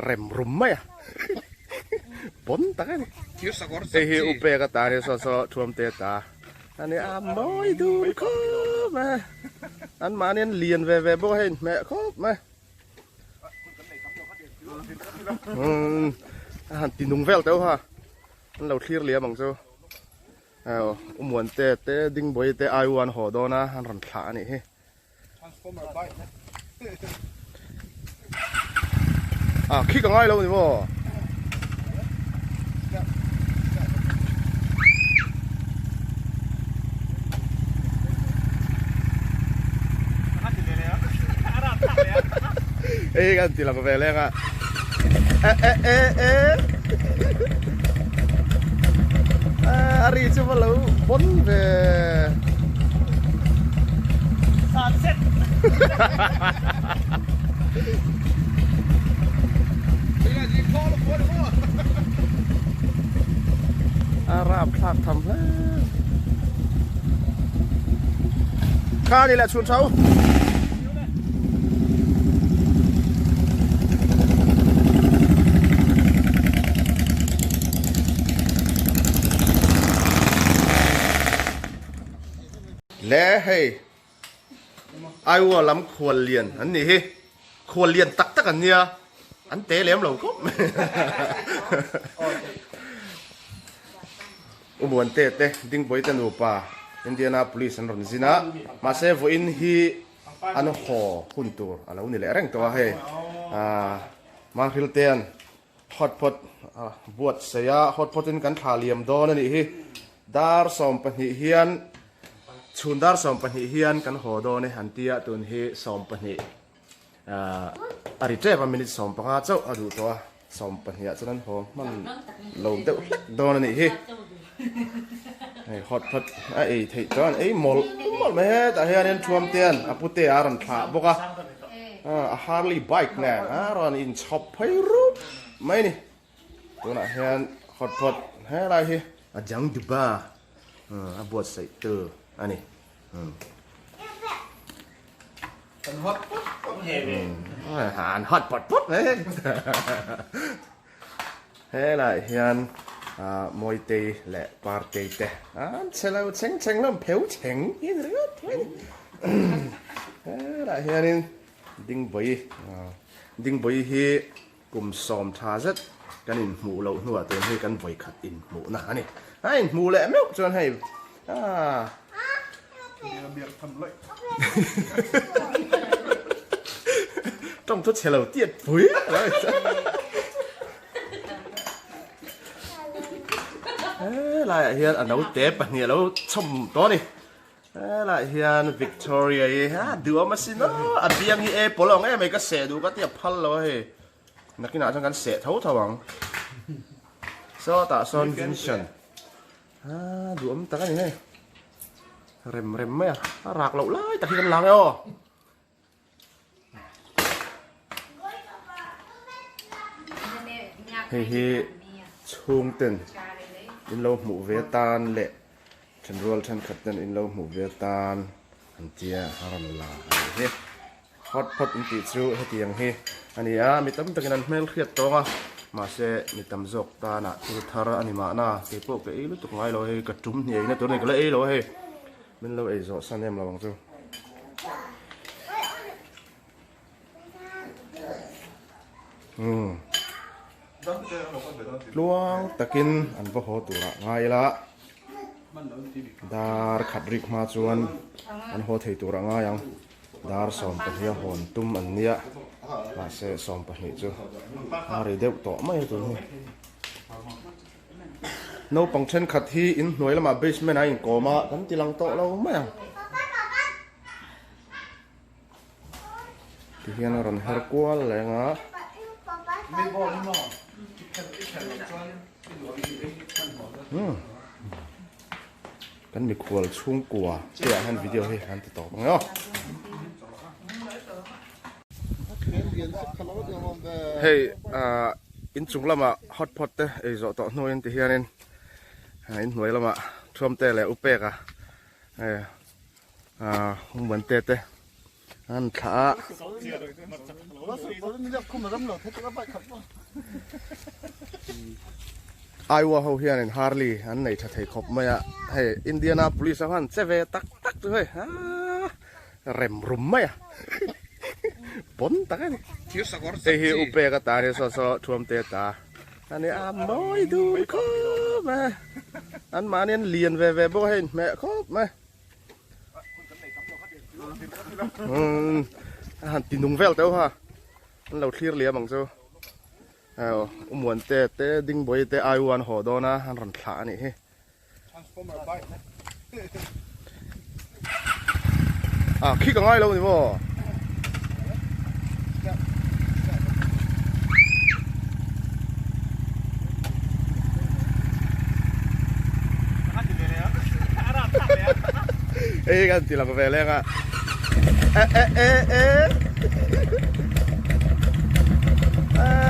เร็มรุมไหมอ่ะปนตาเนี่ยไอ้อุเปกตาเนี่ยซอท่วมเตตาอันนี้มอยดูก็มาอันมาเนี่ยเลียนเวบ่ให้แม่ครบมาหันตีนุ่งเวลเต้าฮะเราเคลียร์เลี้ยบังเจ้ามวนเตะดิ้งบอยเตะไอวันหัวโดนะหันรันขานี่เฮ้ขี้กังไงแล้วนี่บ่ganti lang ko pala nga ari siya pala bon be sunset Arab พลาดทำแล้วข้านี่แหละชวนเช้าแล้วเฮ้ยไอ้วัวล้ำควรเรียนอันนี้เฮ้ควรเรียนตักกันเนี่ยอันเตะเหลี่ยมเราก็อุบลเตะดิ้งบอยเตนูป่าอินเดียนาโพลิสอันรอนซินะมาเซฟอินฮีอันหอหุ่นตัวอะไรอุ่นนี่แหละแรงตัวเฮ้มาฮิลเตียนฮอตพอตบวชเสียฮอตพอตเป็นกันขาเหลี่ยมโดนนี่เฮ้ดาร์สอมปนิเฮียนชุนดาร์สอมปนิเฮียนกันหอโดนหันเตียตุนเฮสอมปนิอาริเจ็บมินิสอมปะงาเจ้าอดูตัวสอมปนิฉะนั้นหอมันลงเตะโดนนี่เฮฮอตพอตไอ้เถิดจอนไอ้หมดไม่เฮ้แต่เฮียนี่ชวมเตียนปุตเตอารันขาบอกว่าฮาร์ลีไบค์เนี่ยรอนอินช็อปให้รูปไม่นี่ตัวน่ะเฮียฮอตพอตเฮ้อะไรเฮจังดูบ้าบวชใส่เตออันนี้ฮอตฮอตปอดปุ๊บเลยเฮ้อะไรเฮียมวยเตะและปาร์ตี้เตะเชลล์เชงแล้วเผาเชงยี่สิบเฮ้อะไรเฮียนี่ดิ้งบอยเฮกุมสอมทาจัดกันอินหมูเราหัวตัวให้กันบอยขัดอินหมูนะนี่ไอ้หมูแหละไม่จนให้ต้องทดเชลล์เตี้ยปุ๋ยอะไรเฮียนอันนู้นเจ็บปะเนี่ยแล้วชมตัวนี่อะไรเฮียนวิกตอเรียดูมาสินะอันเบียงฮีปลองไม่ก็เสดูก็เตี้ยพันเลยนักกีฬาทั้งกันเสเท่าทวังโซตาซอนวินชันดูตากันยังไงเร็มไหมรากเหล่าเลยแต่ที่กันหลังอ๋อเฮ้ช่วงเต้นอินโลหมูเวตาลเละฉันรัวฉันขัดเต้นอินโลหมูเวตาลอันเจียฮารันลาเฮ้ฮอตพอตอินติจูเฮตียงเฮอันนี้มีตั้มตะกินเมลเครียดตัวมาเสมีตั้มจกตาหน้าที่ทาร์อันนี้มาหน้าเก็บพวกเอ้ลุตุกไงเราเฮกระจุ่มเนี่ยนะตัวนี้ก็เลยเราเฮมันเราจอสันเนมเราบังจูลวงตะกินอันพอหัวตัวละไงละดาร์ขัดริกมาชวนอันหัวเทตัวละไงยังดาร์สอมปะเฮียหอนตุ้มอันเนี้ยมาเสสอมปะเฮียจูอะไรเด็กต่อไม่ตัวนี้โน้ปังเชนขัดที่อินหน่วยละมาเบสไม่นายอินโกมากันตีลังโตเราไม่ยังที่เฮียนรันเฮอร์กัวเลยงะกันมีควรชุ่งกัวเดี๋ยวให้วิดีโอให้หันติดต่อบ้างเนาะเฮ้ยอินจุงละมาฮอตพอตเตอร์ไอ้จอต่อหน่วยที่เฮียนี่อินหน่วยละมาช่วมเตะเลยอุเปกเหมือนเตะ อันท่าไอว่าเขาเฮียนฮาร์ลีอันไหนถ้าไทยครบไม่อะให้อินเดียนาโพลิสอันเซเวตักด้วยเร็มรุมไหมอะปนตักนี่เฮียอุเปกตาเนี่ยโซท่วมเตตาอันนี้มอยดูก็มาอันมาเนี่ยเลียนเวบ่เห็นแม่ครบมาหันตีนุ่งเวลเต้าฮะเราเคลียร์เลี้ยบังโซ่มวนเตดิ้งบอยเตไอวันหอดนะหันรันขานี่เฮ้ขี้กังไงแล้วนี่บ่ganti la papelera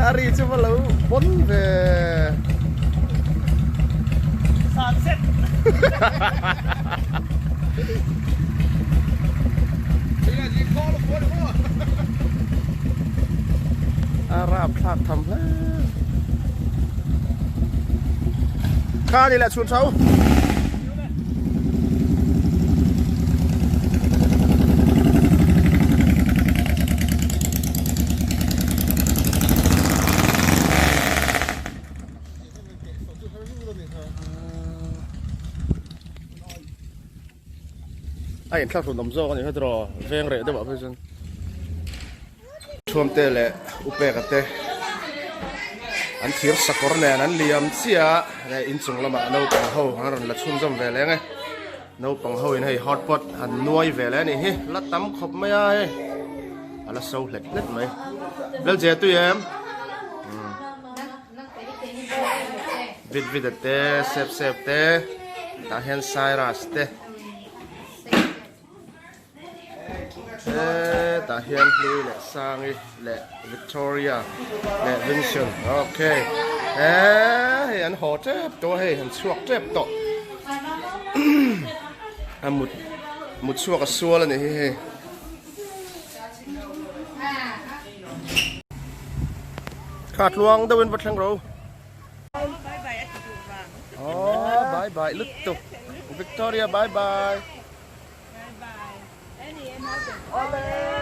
hari coba lo pon về sunset Arab khác thầm thế kha đi là chuồn sâu ai khác thuộc nằm gió cái này hết rồi ven rễ đấy bảo phải chăng chuông tê lệ upe cái tê anh thiệt sắc cor này anh liam xia này in chung lắm mà nấu bằng hầu hắn rồi là chun dầm về lẽ nghe nấu bằng hầu này hot pot hắn nuôi về lẽ này hi lát tắm khop mấy ai là sâu lệch lết mấy vel dễ tụi em vịt tê xếp tê ta hen sai ras tê ta hiền lui lệ sang lệ Victoria lệ Vincent ok anh họ chép to hay anh suộc chép to một suộc xua là này khát luang đâu bên vật thằng rồi bye bye lức tục Victoria bye bye. Olé!